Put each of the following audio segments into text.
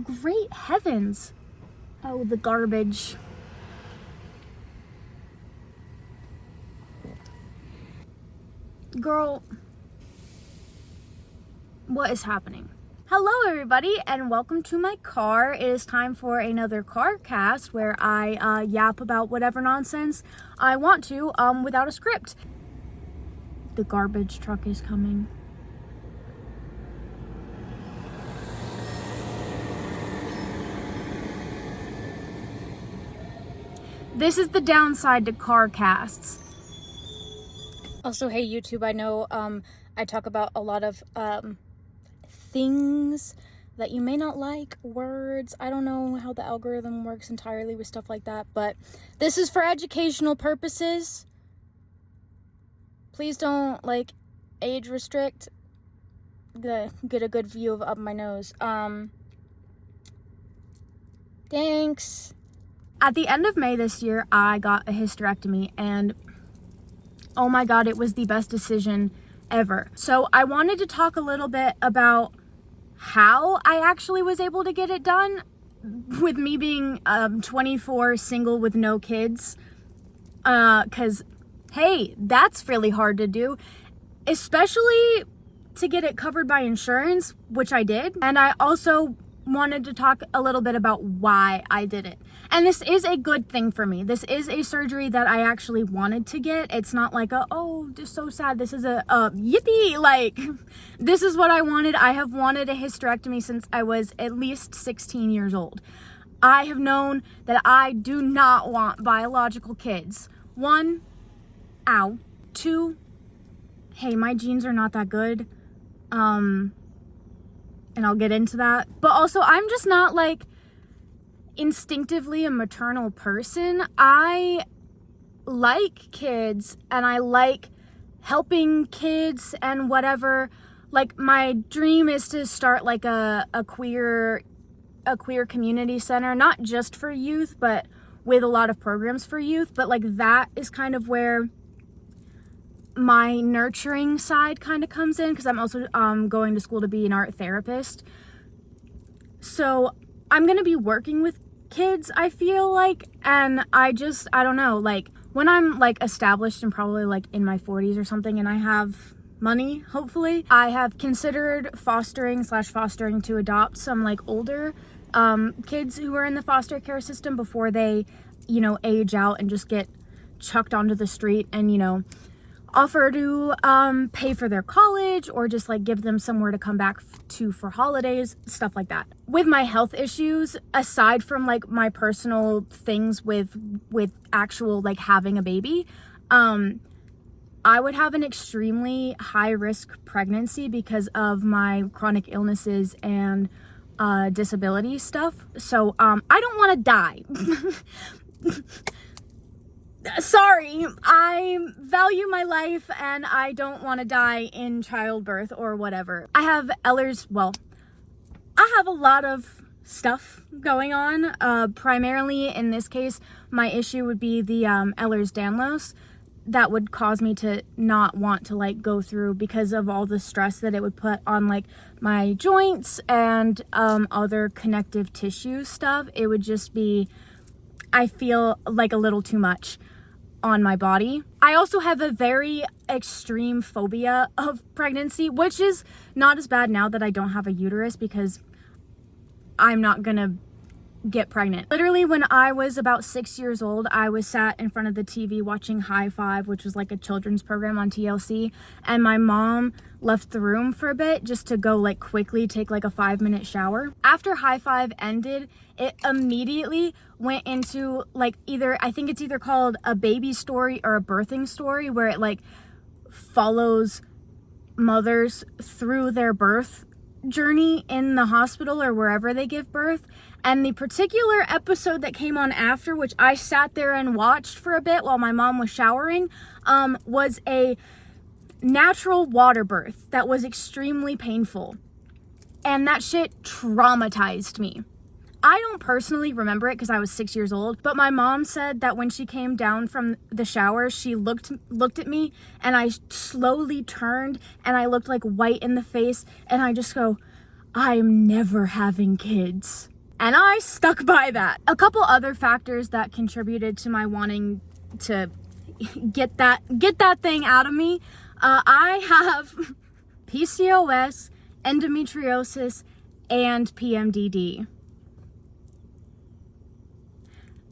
Great heavens. Oh, the garbage. Girl, what is happening? Hello everybody and welcome to my car. It is time for another car cast where I yap about whatever nonsense I want to without a script. The garbage truck is coming. This is the downside to car casts. Also, hey YouTube, I know I talk about a lot of things that you may not like, words. I don't know how the algorithm works entirely with stuff like that, but this is for educational purposes. Please don't like age restrict. Get a good view of up my nose. Thanks. At the end of May this year, I got a hysterectomy and oh my God, it was the best decision ever. So I wanted to talk a little bit about how I actually was able to get it done with me being 24, single with no kids. Cause hey, that's really hard to do, especially to get it covered by insurance, which I did. And I also wanted to talk a little bit about why I did it. And this is a good thing for me. This is a surgery that I actually wanted to get. It's not like oh, just so sad. This is a yippee. Like, this is what I wanted. I have wanted a hysterectomy since I was at least 16 years old. I have known that I do not want biological kids. 1, ow. 2, hey, my genes are not that good. And I'll get into that. But also, I'm just not like instinctively a maternal person. I like kids and I like helping kids and whatever. Like, my dream is to start like a queer community center, not just for youth, but with a lot of programs for youth. But like, that is kind of where my nurturing side kind of comes in, because I'm also going to school to be an art therapist. So I'm gonna be working with kids, I feel like, and I don't know, like when I'm like established and probably like in my 40s or something and I have money, hopefully, I have considered fostering to adopt some like older kids who are in the foster care system before they, age out and just get chucked onto the street, and offer to pay for their college or just like give them somewhere to come back to for holidays, stuff like that. With my health issues, aside from like my personal things with actual like having a baby, I would have an extremely high risk pregnancy because of my chronic illnesses and disability stuff. So I don't want to die. Sorry, I value my life and I don't want to die in childbirth or whatever. I have I have a lot of stuff going on. Primarily in this case, my issue would be the Ehlers-Danlos. That would cause me to not want to like go through because of all the stress that it would put on like my joints and other connective tissue stuff. It would just be, I feel like a little too much on my body. I also have a very extreme phobia of pregnancy, which is not as bad now that I don't have a uterus because I'm not gonna get pregnant. Literally, when I was about 6 years old, I was sat in front of the TV watching High Five, which was like a children's program on TLC, and my mom left the room for a bit just to go like quickly take like a 5-minute shower. After High Five ended, it immediately went into like I think it's either called a baby story or a birthing story, where it like follows mothers through their birth journey in the hospital or wherever they give birth. And the particular episode that came on after, which I sat there and watched for a bit while my mom was showering, was a natural water birth that was extremely painful. And that shit traumatized me. I don't personally remember it because I was 6 years old, but my mom said that when she came down from the shower, she looked at me and I slowly turned and I looked like white in the face and I just go, I'm never having kids. And I stuck by that. A couple other factors that contributed to my wanting to get that thing out of me. I have PCOS, endometriosis, and PMDD.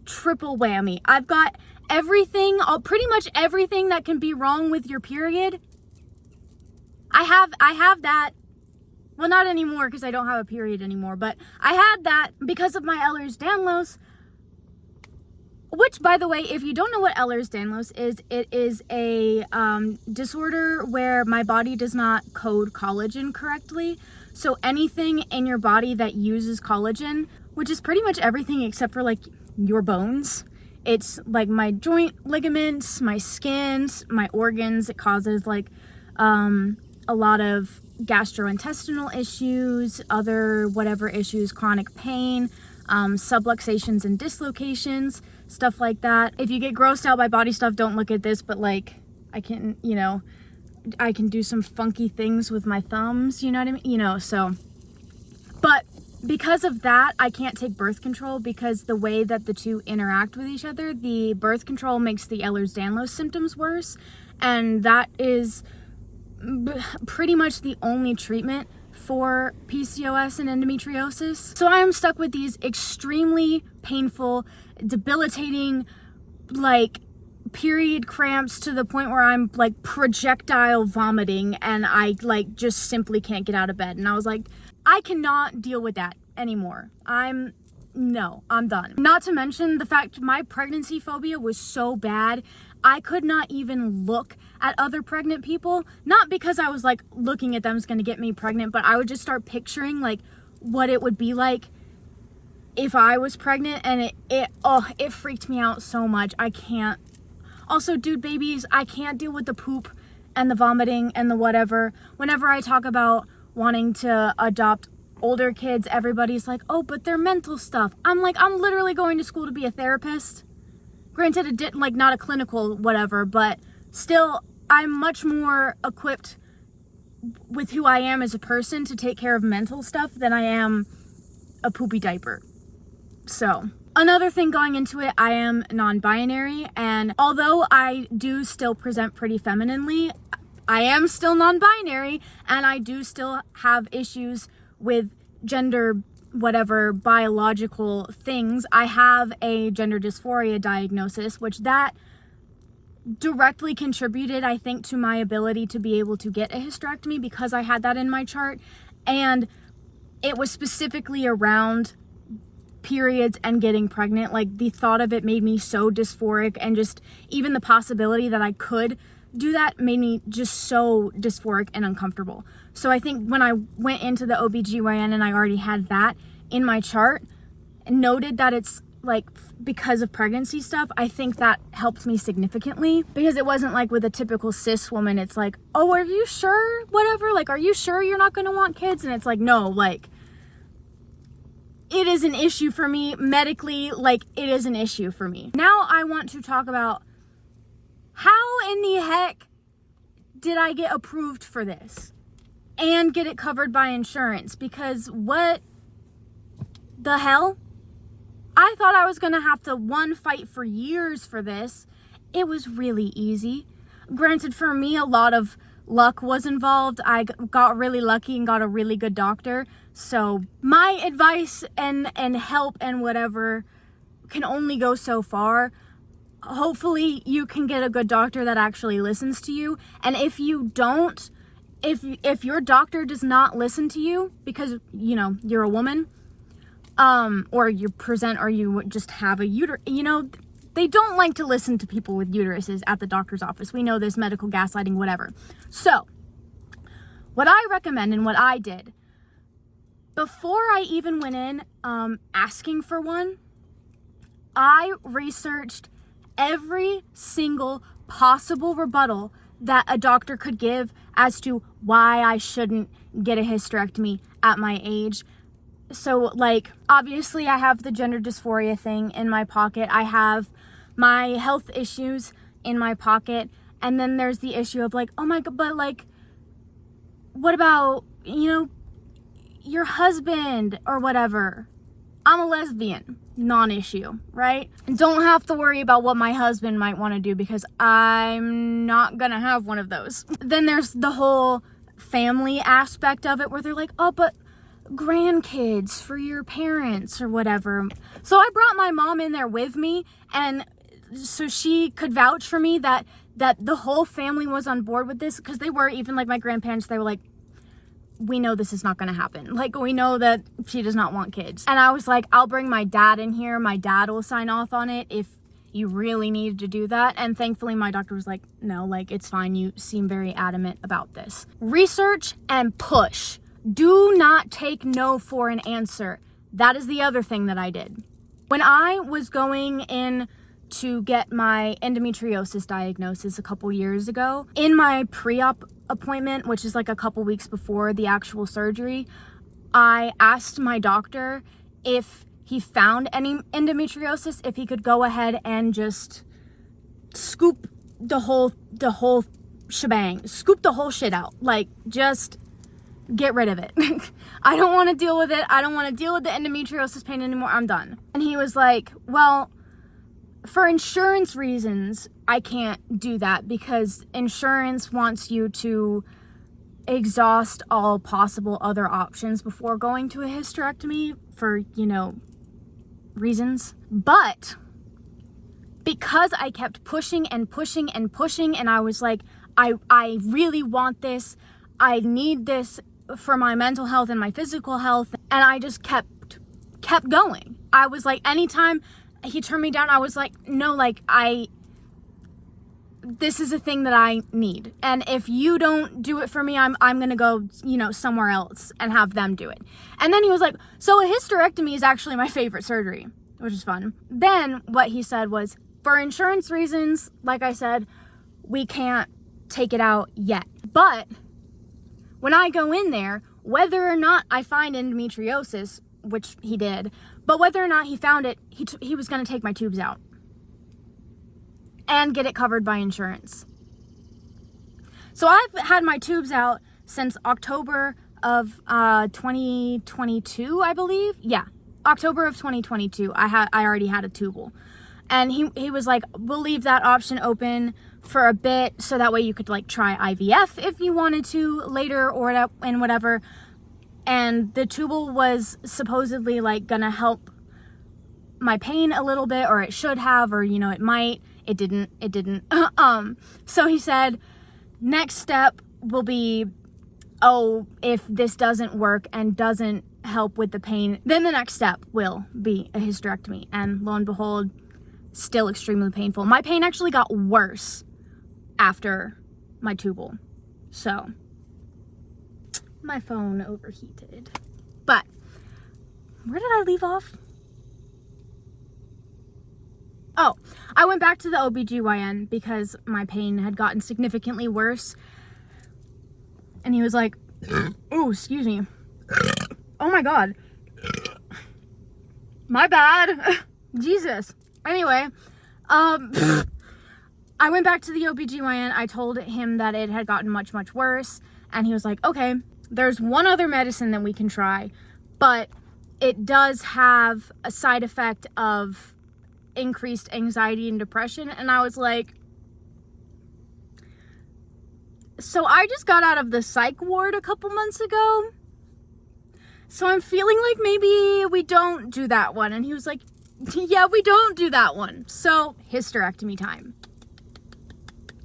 Triple whammy. I've got everything, pretty much everything that can be wrong with your period. I have that. Well, not anymore because I don't have a period anymore, but I had that because of my Ehlers-Danlos, which, by the way, if you don't know what Ehlers-Danlos is, it is a disorder where my body does not code collagen correctly. So anything in your body that uses collagen, which is pretty much everything except for like your bones, it's like my joint ligaments, my skins, my organs. It causes like a lot of gastrointestinal issues, other whatever issues, chronic pain, subluxations and dislocations, stuff like that. If you get grossed out by body stuff, don't look at this, but like I can, I can do some funky things with my thumbs, you know what I mean? So, but because of that, I can't take birth control because the way that the two interact with each other, the birth control makes the Ehlers-Danlos symptoms worse, and that is pretty much the only treatment for PCOS and endometriosis. So I am stuck with these extremely painful, debilitating, like period cramps to the point where I'm like projectile vomiting and I like just simply can't get out of bed. And I was like, I cannot deal with that anymore. I'm done. Not to mention the fact my pregnancy phobia was so bad, I could not even look at other pregnant people. Not because I was like, looking at them is going to get me pregnant, but I would just start picturing like what it would be like if I was pregnant, and it freaked me out so much. I can't. Also, dude, babies, I can't deal with the poop and the vomiting and the whatever. Whenever I talk about wanting to adopt older kids, everybody's like, oh, but they're mental stuff. I'm like, I'm literally going to school to be a therapist. Granted, it didn't, like, not a clinical whatever, but still, I'm much more equipped with who I am as a person to take care of mental stuff than I am a poopy diaper. So, another thing going into it, I am non-binary, and although I do still present pretty femininely, I am still non-binary, and I do still have issues with gender, whatever, biological things. I have a gender dysphoria diagnosis, which that directly contributed, I think, to my ability to be able to get a hysterectomy because I had that in my chart, and it was specifically around periods and getting pregnant. Like, the thought of it made me so dysphoric, and just even the possibility that I could do that made me just so dysphoric and uncomfortable. So I think when I went into the OBGYN and I already had that in my chart and noted that it's like because of pregnancy stuff, I think that helped me significantly, because it wasn't like with a typical cis woman, it's like, oh, are you sure? Whatever, like, are you sure you're not going to want kids? And it's like, no, like, it is an issue for me medically, like, it is an issue for me. Now I want to talk about how in the heck did I get approved for this and get it covered by insurance? Because what the hell? I thought I was gonna have to fight for years for this. It was really easy. Granted, for me, a lot of luck was involved. I got really lucky and got a really good doctor. So my advice and help and whatever can only go so far. Hopefully you can get a good doctor that actually listens to you. And if you don't, if your doctor does not listen to you because, you're a woman, or you present, or you just have a uterus, they don't like to listen to people with uteruses at the doctor's office. We know this, medical gaslighting, whatever. So what I recommend and what I did before I even went in asking for one, I researched every single possible rebuttal that a doctor could give as to why I shouldn't get a hysterectomy at my age. So, like, obviously I have the gender dysphoria thing in my pocket. I have my health issues in my pocket. And then there's the issue of like, oh my God, but like, what about, your husband or whatever. I'm a lesbian, non-issue, right? And don't have to worry about what my husband might want to do because I'm not gonna have one of those. Then there's the whole family aspect of it where they're like, oh, but grandkids for your parents or whatever. So I brought my mom in there with me, and so she could vouch for me that the whole family was on board with this, because they were, even like my grandparents, they were like, we know this is not going to happen. Like, we know that she does not want kids. And I was like, I'll bring my dad in here. My dad will sign off on it if you really needed to do that. And thankfully, my doctor was like, no, like, it's fine. You seem very adamant about this. Research and push. Do not take no for an answer. That is the other thing that I did. When I was going in to get my endometriosis diagnosis a couple years ago, in my pre-op appointment, which is like a couple weeks before the actual surgery, I asked my doctor if he found any endometriosis, if he could go ahead and just scoop the whole shebang, scoop the whole shit out, like, just get rid of it. I don't want to deal with it. I don't want to deal with the endometriosis pain anymore. I'm done. And he was like, well, for insurance reasons, I can't do that because insurance wants you to exhaust all possible other options before going to a hysterectomy for, reasons. But because I kept pushing and pushing and pushing, and I was like, I really want this. I need this for my mental health and my physical health. And I just kept going. I was like, anytime he turned me down, I was like, no, like, this is a thing that I need. And if you don't do it for me, I'm going to go, somewhere else and have them do it. And then he was like, so a hysterectomy is actually my favorite surgery, which is fun. Then what he said was, for insurance reasons, like I said, we can't take it out yet. But when I go in there, whether or not I find endometriosis, which he did, but whether or not he found it, he was going to take my tubes out and get it covered by insurance. So I've had my tubes out since October of 2022, I believe. Yeah, October of 2022. I already had a tubal. And he was like, we'll leave that option open for a bit so that way you could like try IVF if you wanted to later or and whatever. And the tubal was supposedly like gonna help my pain a little bit, or it should have, or it might. It didn't. So he said, next step will be, if this doesn't work and doesn't help with the pain, then the next step will be a hysterectomy. And lo and behold, still extremely painful. My pain actually got worse after my tubal. So my phone overheated. But where did I leave off? Oh, I went back to the OBGYN because my pain had gotten significantly worse. And he was like, oh, excuse me. Oh my God. My bad. Jesus. Anyway, I went back to the OBGYN. I told him that it had gotten much, much worse. And he was like, okay, there's one other medicine that we can try, but it does have a side effect of increased anxiety and depression. And I was like, so I just got out of the psych ward a couple months ago, so I'm feeling like maybe we don't do that one. And he was like, yeah, we don't do that one. So hysterectomy time.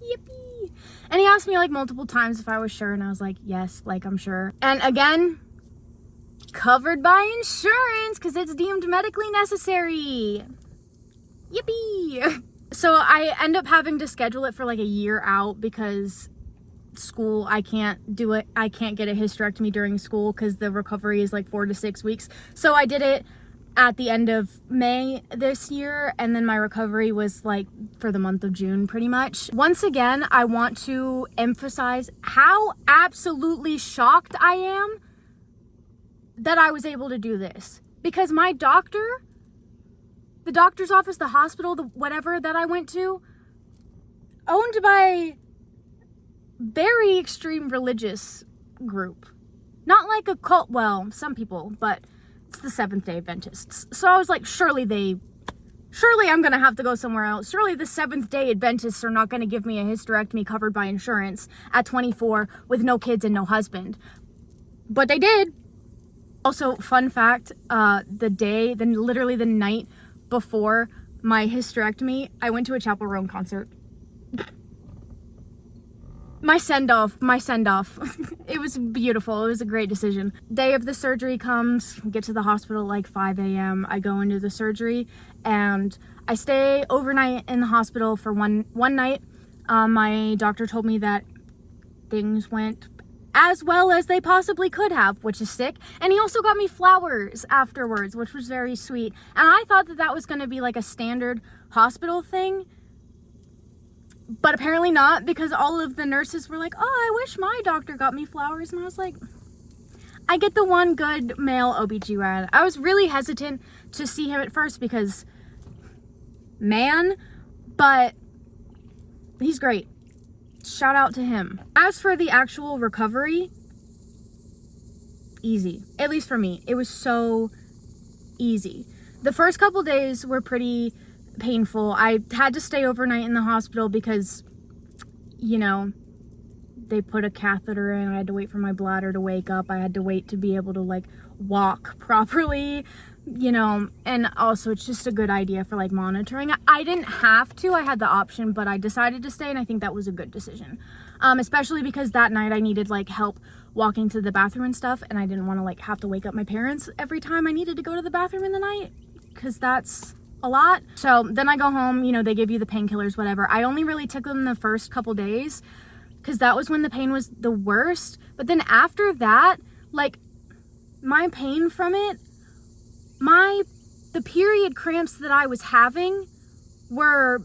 Yippee. And he asked me like multiple times if I was sure, and I was like, yes, like I'm sure. And again, covered by insurance because it's deemed medically necessary. Yippee. So I end up having to schedule it for like a year out because school, I can't do it. I can't get a hysterectomy during school because the recovery is like 4 to 6 weeks. So I did it at the end of May this year, and then my recovery was like for the month of June pretty much. Once again, I want to emphasize how absolutely shocked I am that I was able to do this, because my doctor, the doctor's office, the hospital, the whatever that I went to, owned by very extreme religious group. Not like a cult, well, some people, but it's the Seventh-day Adventists. So I was like, surely I'm gonna have to go somewhere else. Surely the Seventh-day Adventists are not gonna give me a hysterectomy covered by insurance at 24 with no kids and no husband. But they did. Also, fun fact, literally the night before my hysterectomy, I went to a Chapel Roan concert. My send-off. It was beautiful. It was a great decision. Day of the surgery comes, get to the hospital like 5 a.m. I go into the surgery and I stay overnight in the hospital for one night. My doctor told me that things went as well as they possibly could have, which is sick. And he also got me flowers afterwards, which was very sweet. And I thought that was going to be like a standard hospital thing. But apparently not, because all of the nurses were like, oh, I wish my doctor got me flowers. And I was like, I get the one good male OBGYN. I was really hesitant to see him at first because, man, but he's great. Shout out to him. As for the actual recovery, easy. At least for me. It was so easy. The first couple days were pretty painful. I had to stay overnight in the hospital because, you know, they put a catheter in. I had to wait for my bladder to wake up. I had to wait to be able to like walk properly, you know, and also it's just a good idea for like monitoring. I didn't have to, I had the option, but I decided to stay, and I think that was a good decision. Especially because that night I needed like help walking to the bathroom and stuff, and I didn't want to like have to wake up my parents every time I needed to go to the bathroom in the night, because that's a lot. So then I go home, you know, they give you the painkillers, whatever. I only really took them the first couple days because that was when the pain was the worst. But then after that, like, my pain from it, the period cramps that I was having were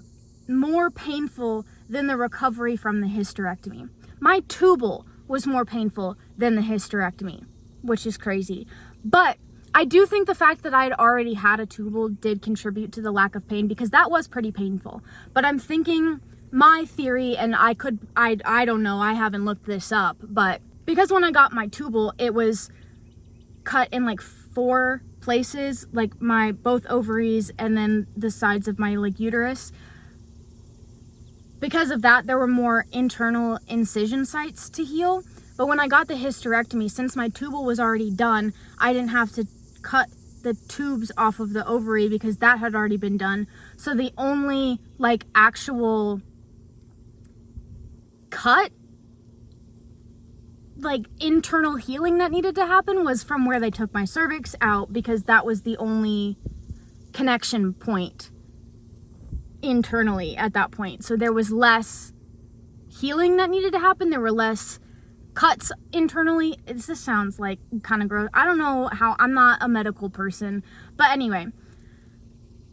more painful than the recovery from the hysterectomy. My tubal was more painful than the hysterectomy, which is crazy. But I do think the fact that I'd already had a tubal did contribute to the lack of pain, because that was pretty painful. But I'm thinking, my theory, and I don't know, I haven't looked this up, but because when I got my tubal, it was cut in like 4 places, like my both ovaries and then the sides of my like uterus. Because of that, there were more internal incision sites to heal. But when I got the hysterectomy, since my tubal was already done, I didn't have to cut the tubes off of the ovary because that had already been done. So the only like actual cut, like internal healing that needed to happen was from where they took my cervix out, because that was the only connection point internally at that point. So there was less healing that needed to happen. There were less cuts internally. This sounds like kind of gross. I don't know how, I'm not a medical person, but anyway,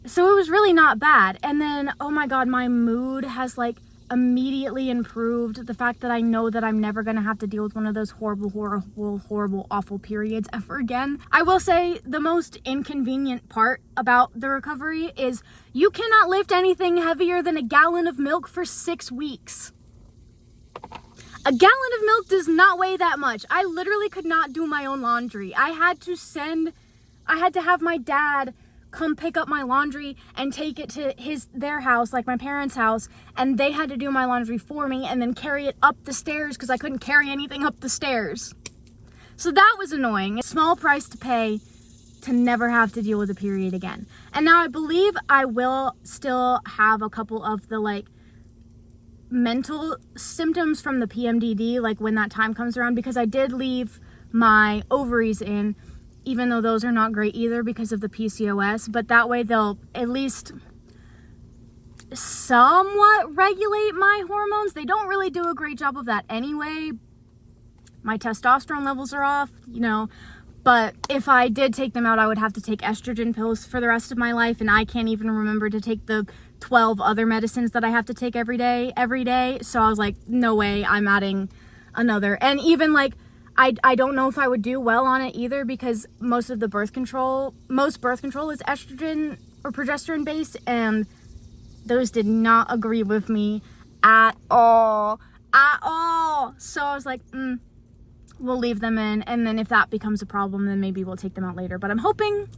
so it was really not bad. And then, oh my God, my mood has like immediately improved. The fact that I know that I'm never gonna have to deal with one of those horrible, awful periods ever again. I will say the most inconvenient part about the recovery is you cannot lift anything heavier than a gallon of milk for 6 weeks. A gallon of milk does not weigh that much. I literally could not do my own laundry. I had to have my dad come pick up my laundry and take it to their house, like my parents' house, and they had to do my laundry for me and then carry it up the stairs because I couldn't carry anything up the stairs. So that was annoying. A small price to pay to never have to deal with a period again. And now I believe I will still have a couple of the like mental symptoms from the PMDD, like when that time comes around, because I did leave my ovaries in, even though those are not great either because of the PCOS, but that way they'll at least somewhat regulate my hormones. They don't really do a great job of that anyway. My testosterone levels are off, you know, but if I did take them out, I would have to take estrogen pills for the rest of my life, and I can't even remember to take the 12 other medicines that I have to take every day. So I was like, no way, I'm adding another. And even like, I don't know if I would do well on it either, because most birth control is estrogen or progesterone based, and those did not agree with me at all. So I was like, we'll leave them in, and then if that becomes a problem, then maybe we'll take them out later. But I'm hoping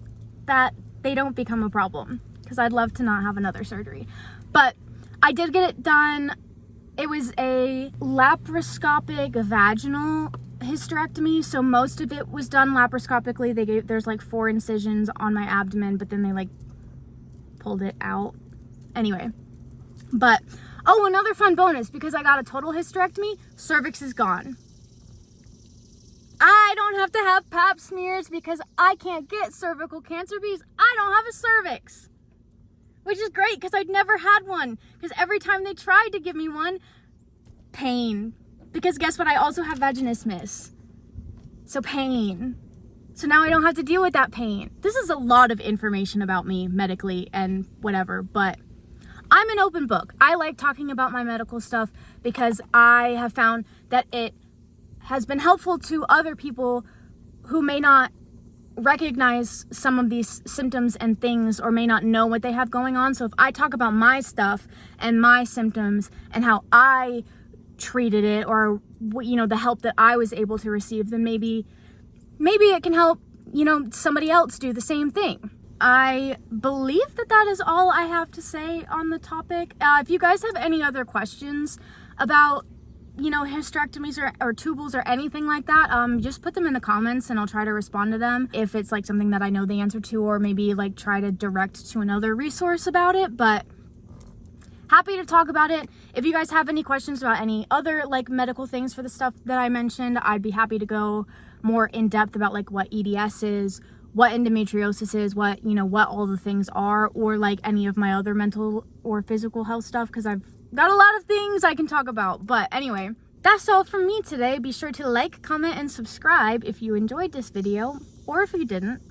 that they don't become a problem, because I'd love to not have another surgery. But I did get it done. It was a laparoscopic vaginal hysterectomy, so most of it was done laparoscopically. There's like 4 incisions on my abdomen, but then they like pulled it out. Anyway, but oh, another fun bonus, because I got a total hysterectomy, cervix is gone. I don't have to have pap smears because I can't get cervical cancer because I don't have a cervix. Which is great, because I'd never had one. Because every time they tried to give me one, pain. Because guess what? I also have vaginismus. So pain. So now I don't have to deal with that pain. This is a lot of information about me medically and whatever, but I'm an open book. I like talking about my medical stuff because I have found that it has been helpful to other people who may not recognize some of these symptoms and things, or may not know what they have going on. So if I talk about my stuff and my symptoms and how I treated it, or the help that I was able to receive, then maybe it can help somebody else do the same thing. I believe that is all I have to say on the topic. If you guys have any other questions about hysterectomies or tubals or anything like that, just put them in the comments and I'll try to respond to them if it's like something that I know the answer to, or maybe like try to direct to another resource about it. But happy to talk about it. If you guys have any questions about any other like medical things for the stuff that I mentioned, I'd be happy to go more in depth about like what EDS is, what endometriosis is, what all the things are, or like any of my other mental or physical health stuff, because I've got a lot of things I can talk about. But anyway, that's all from me today. Be sure to like, comment, and subscribe if you enjoyed this video, or if you didn't.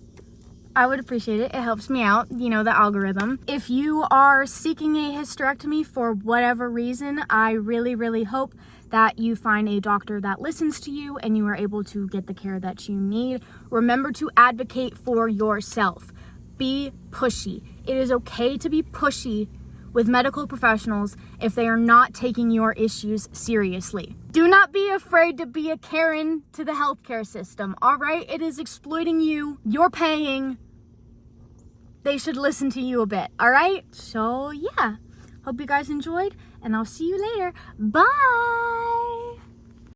I would appreciate it. It helps me out, the algorithm. If you are seeking a hysterectomy for whatever reason, I really, really hope that you find a doctor that listens to you and you are able to get the care that you need. Remember to advocate for yourself. Be pushy. It is okay to be pushy with medical professionals if they are not taking your issues seriously. Do not be afraid to be a Karen to the healthcare system, all right? It is exploiting you. You're paying. They should listen to you a bit, all right? So yeah, hope you guys enjoyed, and I'll see you later. Bye!